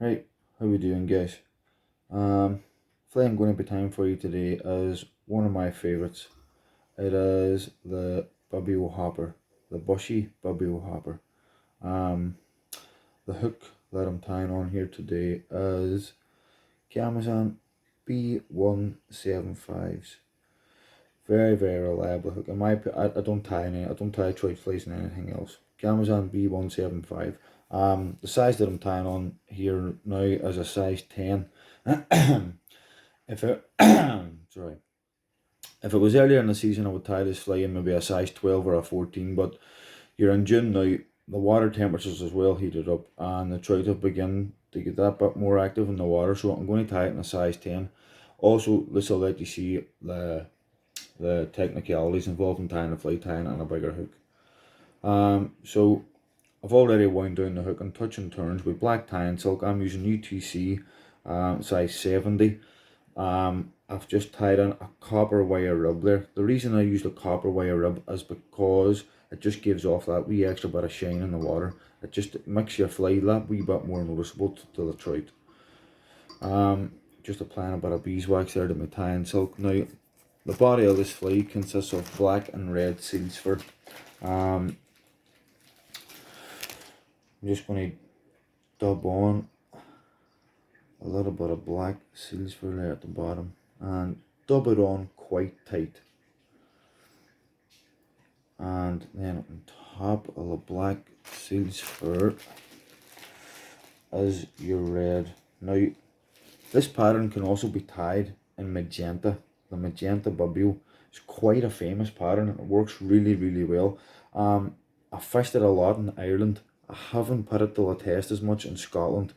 Right, how we doing, guys? Um, Flay I'm going to be time for you today is one of my favourites. It is the bibio hopper, the bushy bibio hopper. Um, the hook that I'm tying on here today is kamasan B175s. Very, very reliable hook. I don't tie any. I don't tie trout flies and anything else. Kamasan B175. The size that I'm tying on here now is a size 10. If it sorry, if it was earlier in the season, I would tie this fly in maybe a size 12 or a 14. But you're in June now. The water temperatures as well heated up, and the trout have begun to get that bit more active in the water. So I'm going to tie it in a size 10. Also, this will let you see the technicalities involved in tying a fly tying on a bigger hook. So I've already wound down the hook and touch and turns with black tying silk. I'm using UTC size 70. I've just tied on a copper wire rib there. The reason I use the copper wire rib is because it just gives off that wee extra bit of shine in the water. It just makes your fly that wee bit more noticeable to the trout. Just applying a bit of beeswax there to my tying silk. Now, the body of this fly consists of black and red seals fur. I'm just going to dub on a little bit of black seals fur there at the bottom and dub it on quite tight. And then on top of the black seals fur is your red. Now, this pattern can also be tied in magenta. The magenta bibio is quite a famous pattern. It works really, really well. I fished it a lot in Ireland. I haven't put it to the test as much in Scotland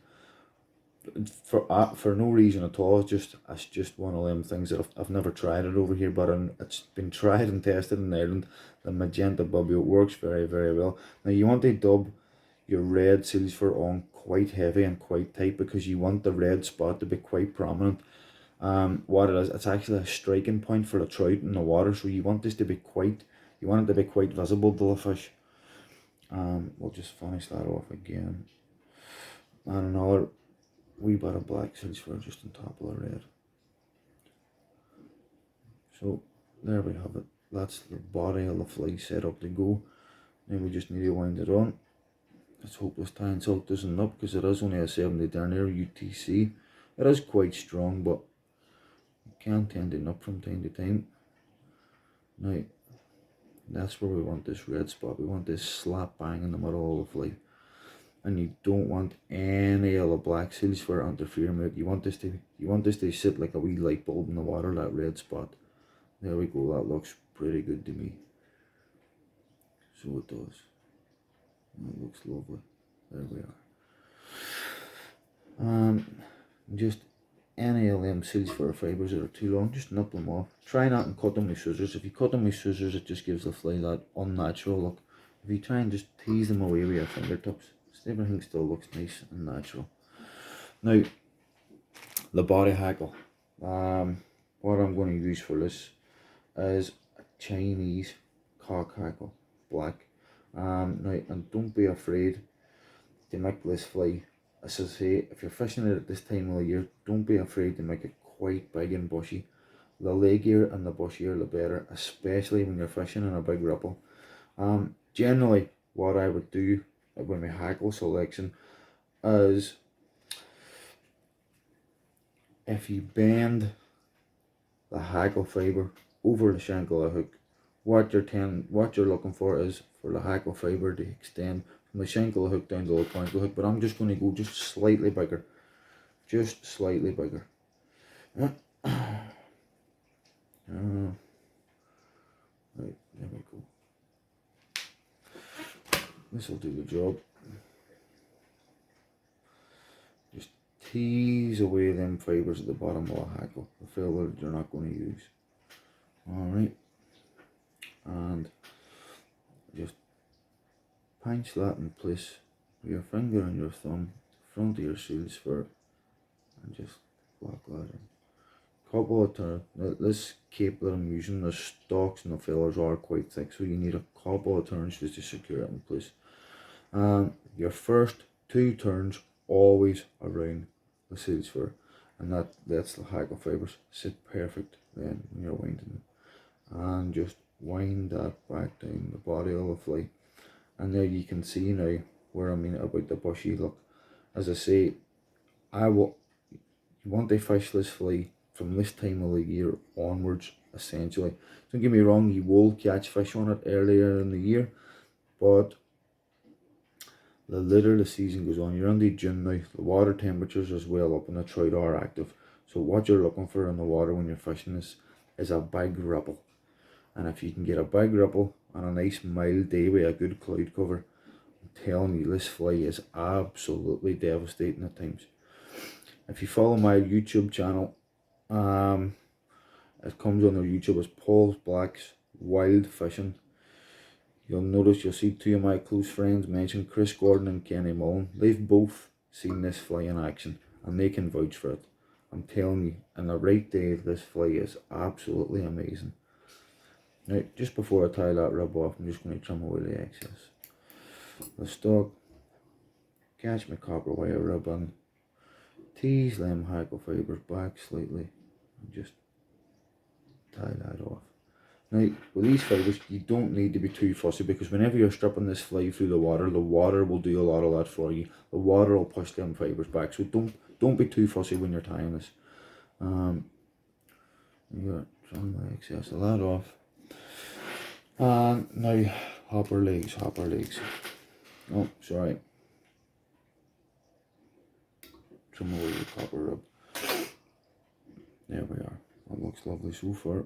for no reason at all. It's just one of them things that I've never tried it over here, but it's been tried and tested in Ireland. The magenta bibio works very, very well. Now you want to dub your red seals fur on quite heavy and quite tight because you want the red spot to be quite prominent. What it is, it's actually a striking point for the trout in the water, so you want this to be you want it to be quite visible to the fish. We'll just finish that off again. And another wee bit of black seals fur just on top of the red. So there we have it. That's the body of the fly set up to go. Now we just need to wind it on. Let's hope this tying silk doesn't nip because it is only a 70 denier UTC. It is quite strong, but it can tend to nip from time to time. Now, that's where we want this red spot. We want this slap bang in the middle of the fly. And you don't want any of the black seals fur interfering with it. You want this to sit like a wee light bulb in the water, that red spot. There we go, that looks pretty good to me. So it does. It looks lovely. There we are. Just any of them seals fur fibres that are too long, just nip them off. Try not and cut them with scissors. If you cut them with scissors, it just gives the fly that unnatural look. If you try and just tease them away with your fingertips, everything still looks nice and natural. Now, the body hackle. What I'm going to use for this is a Chinese cock hackle, black. Now, and don't be afraid to make this fly. As I say, if you're fishing it at this time of the year, don't be afraid to make it quite big and bushy. The leggier and the bushier the better, especially when you're fishing in a big ripple. Generally, what I would do with my hackle selection is if you bend the hackle fibre over the shank of the hook, what you're looking for is for the hackle fibre to extend from the shank of the hook down to the point of the hook, but I'm just going to go just slightly bigger. Just slightly bigger. Right, there we go. This will do the job. Just tease away them fibres at the bottom of the hackle, the filler that you're not going to use. Alright. And just pinch that in place with your finger and your thumb, front of your seals fur, and just lock that in. Couple of turns. This cape that I'm using, the stalks and the fillers are quite thick, so you need a couple of turns just to secure it in place. Your first 2 turns always around the seals fur, and that lets the hackle fibres sit perfect then when you're winding it. And just wind that back down the body of the fly, and there you can see now where I mean about the bushy look. As I say, you want to fish this fly from this time of the year onwards, essentially. Don't get me wrong, you will catch fish on it earlier in the year, but the later the season goes on, you're into June now, the water temperatures as well up and the trout are active. So what you're looking for in the water when you're fishing this is a big ripple. And if you can get a big ripple on a nice mild day with a good cloud cover, I'm telling you, this fly is absolutely devastating at times. If you follow my YouTube channel, it comes under YouTube as Paul's Black's Wild Fishing. You'll see two of my close friends mention Chris Gordon and Kenny Mullen. They've both seen this fly in action and they can vouch for it. I'm telling you, on the right day, this fly is absolutely amazing. Now, just before I tie that rub off, I'm just going to trim away the excess. The stock, catch my copper wire ribbon, tease them hackle fibres back slightly, and just tie that off. Now, with these fibres, you don't need to be too fussy, because whenever you're stripping this fly through the water will do a lot of that for you. The water will push them fibres back, so don't be too fussy when you're tying this. You trim the excess of that off. And now, hopper legs. Oh, sorry. Trim away the copper rib. There we are. That looks lovely so far.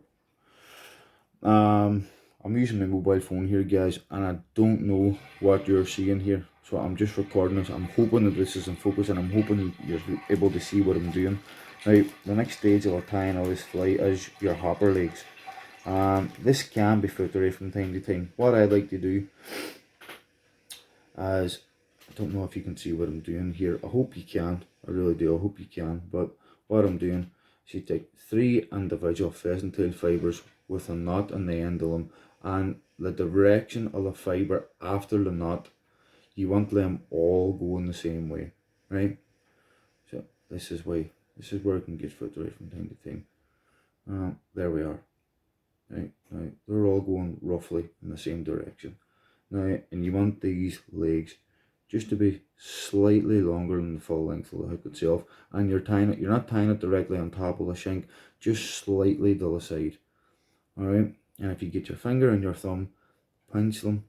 I'm using my mobile phone here, guys, and I don't know what you're seeing here, so I'm just recording this. I'm hoping that this is in focus, and I'm hoping you're able to see what I'm doing. Now, the next stage of tying of this fly is your hopper legs. This can be footery from time to time. What I like to do is, I don't know if you can see what I'm doing here. I hope you can. I really do. I hope you can. But what I'm doing is you take 3 individual pheasant tail fibres with a knot on the end of them, and the direction of the fibre after the knot, you want them all going the same way, right? So this is where it can get footery from time to time. There we are. Right, now they're all going roughly in the same direction. Now, and you want these legs just to be slightly longer than the full length of the hook itself, and you're not tying it directly on top of the shank, just slightly to the side. Alright, and if you get your finger and your thumb, pinch them,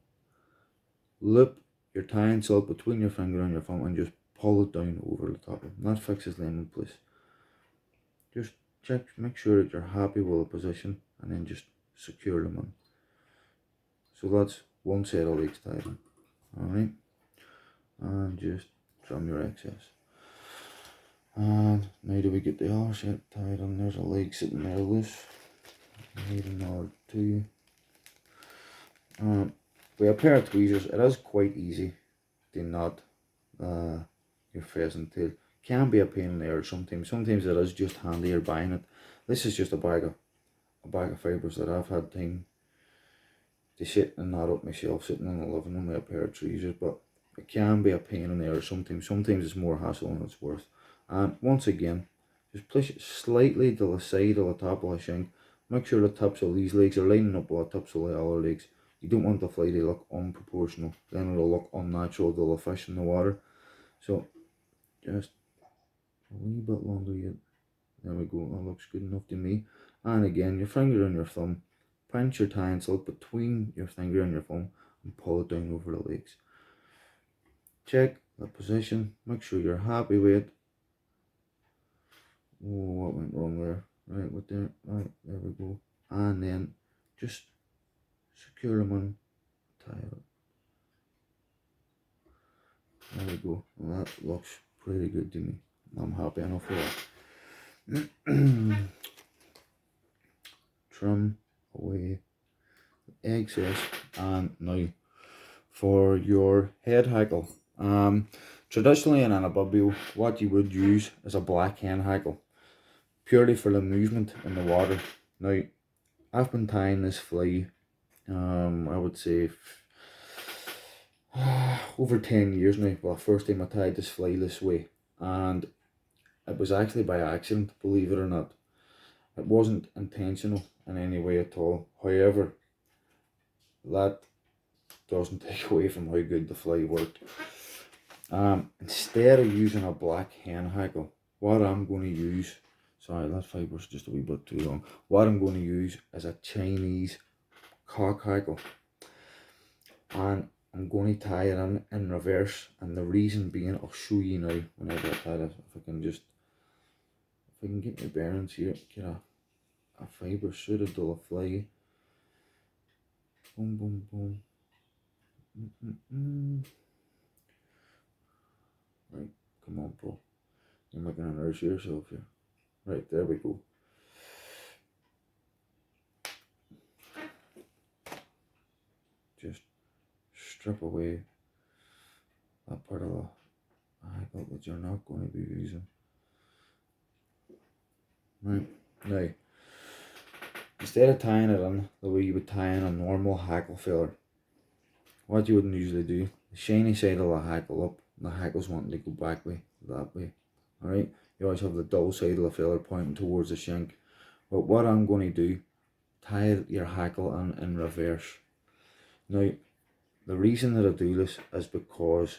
loop your tying silk between your finger and your thumb, and just pull it down over the top of them. That fixes them in place. Just check, make sure that you're happy with the position, and then just secure them in. So that's one set of legs tied in. Alright, and just trim your excess. And now do we get the other set tied in? There's a leg sitting there loose. I need another 2. With a pair of tweezers, it is quite easy to knot your pheasant tail. Can be a pain in the ass sometimes. Sometimes it is just handier buying it. This is just a bag of fibres that I've had time to sit and knot up myself, sitting in the living room with a pair of tweezers. But it can be a pain in the ass sometimes. Sometimes it's more hassle than it's worth. And once again, just push it slightly to the side of the top of the shank. Make sure the tips of these legs are lining up with the tips of the other legs. You don't want the fly to look unproportional, then it'll look unnatural to the fish in the water. So just a wee bit longer yet. There we go, that looks good enough to me. And again, your finger and your thumb, pinch your tying silk between your finger and your thumb and pull it down over the legs. Check the position, make sure you're happy with it. Oh, what went wrong there? Right, with there, right, there we go. And then just secure them in, tie it up. There we go. Well, that looks pretty good to me. I'm happy enough with that. Trim away the excess. And now for your head hackle. Traditionally in a bibio, what you would use is a black hen hackle, purely for the movement in the water. Now, I've been tying this fly, I would say, over 10 years now. Well, the first time I tied this fly this way, and it was actually by accident, believe it or not. It wasn't intentional in any way at all. However, that doesn't take away from how good the fly worked. Instead of using a black hen hackle, what I'm going to use, sorry, that fiber's just a wee bit too long. What I'm going to use is a Chinese cock hackle, and I'm going to tie it in reverse. And the reason being, I'll show you now whenever I tie this. If I can get my bearings here, get a fiber suited to the fly. Boom, boom, boom. Right, come on, Paul. You're making an nurse yourself here. Right, there we go. Just strip away that part of the hackle that you're not going to be using. Right, now, instead of tying it in the way you would tie in a normal hackle feather, what you wouldn't usually do, the shiny side of the hackle up, and the hackle's wanting to go back way, that way. Alright, you always have the dull side of the feather pointing towards the shank. But what I'm going to do, tie your hackle in reverse. Now, the reason that I do this is because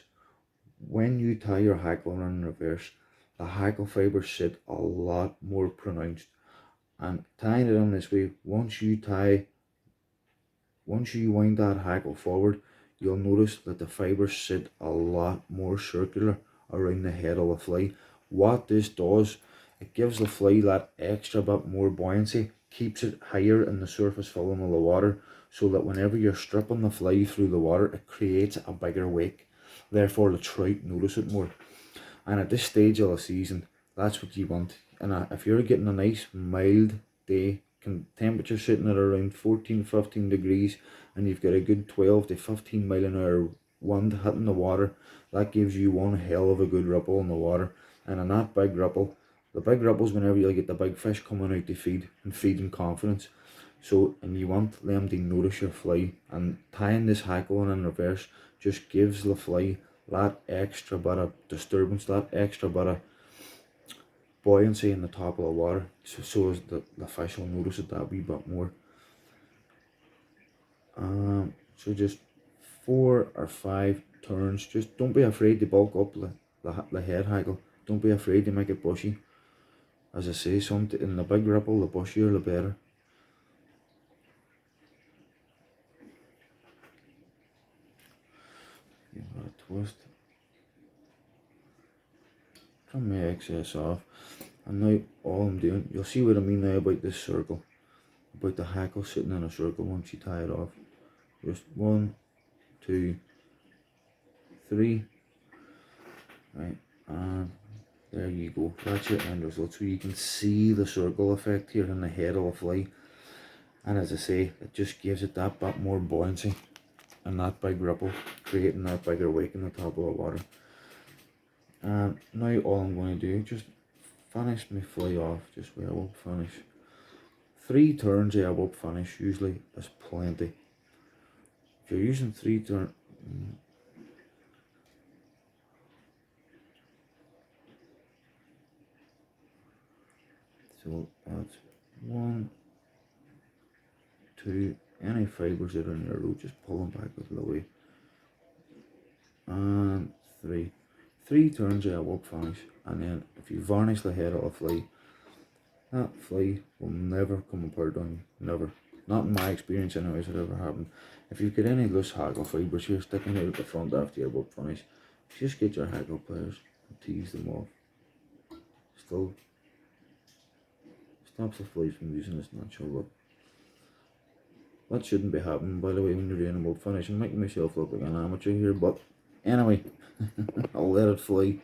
when you tie your hackle in reverse, the hackle fibers sit a lot more pronounced. And tying it in this way, once you wind that hackle forward, you'll notice that the fibers sit a lot more circular around the head of the fly. What this does, it gives the fly that extra bit more buoyancy, keeps it higher in the surface film of the water, so that whenever you're stripping the fly through the water, it creates a bigger wake. Therefore the trout notice it more. And at this stage of the season, that's what you want. And if you're getting a nice mild day, temperature sitting at around 14-15 degrees, and you've got a good 12 to 15 mile an hour wind hitting the water, that gives you one hell of a good ripple in the water. And in that big ripple, the big ripples whenever you get the big fish coming out to feed and feed in confidence. So, and you want them to notice your fly, and tying this hackle in reverse just gives the fly that extra bit of disturbance, that extra bit of buoyancy in the top of the water, so as the fish will notice it that wee bit more. So just 4 or 5 turns. Just don't be afraid to bulk up the head hackle. Don't be afraid to make it bushy. As I say, in the big ripple, the bushier the better. Give it a twist. Trim my excess off. And now all I'm doing, you'll see what I mean now about this circle, about the hackle sitting in a circle once you tie it off. Just 1, 2, 3, right, and there you go. That's your end result. So you can see the circle effect here in the head of the fly, and as I say, it just gives it that bit more buoyancy and that big ripple, creating that bigger wake in the top of the water. And now all I'm going to do, just finish my fly off just where I will finish. 3 turns I will finish usually is plenty. If you're using 3 turns, so that's 1, 2, any fibres that are in your row, just pull them back out of the way. And 3. 3 turns I will finish, and then if you varnish the head of a fly, that fly will never come apart on you, never. Not in my experience anyways, it ever happened. If you've got any loose hackle fibres here sticking out at the front after your work finish, just get your hackle pliers and tease them off. Still stops the flies from using this natural look. That shouldn't be happening, by the way, when you're doing a boat finish. I'm making myself look like an amateur here, but anyway, I'll let it fly.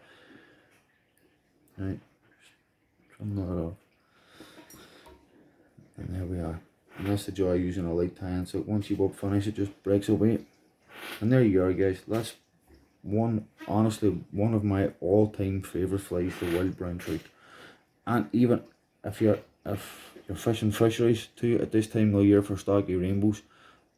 Right, trim that off. And there we are. And that's the joy of using a light tie-in. So once you boat finish, it just breaks away. And there you are, guys. That's honestly one of my all-time favourite flies, the wild brown trout. And even if you're fishing fisheries too at this time of the year for stocky rainbows,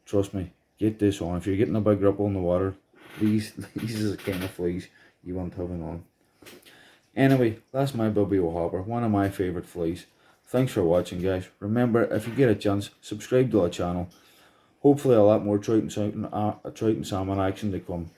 trust me, get this on. If you're getting a big ripple in the water, These are the kind of flies you want having on. Anyway, that's my bibio hopper, one of my favourite flies. Thanks for watching, guys. Remember, if you get a chance, subscribe to our channel. Hopefully a lot more trout and salmon action to come.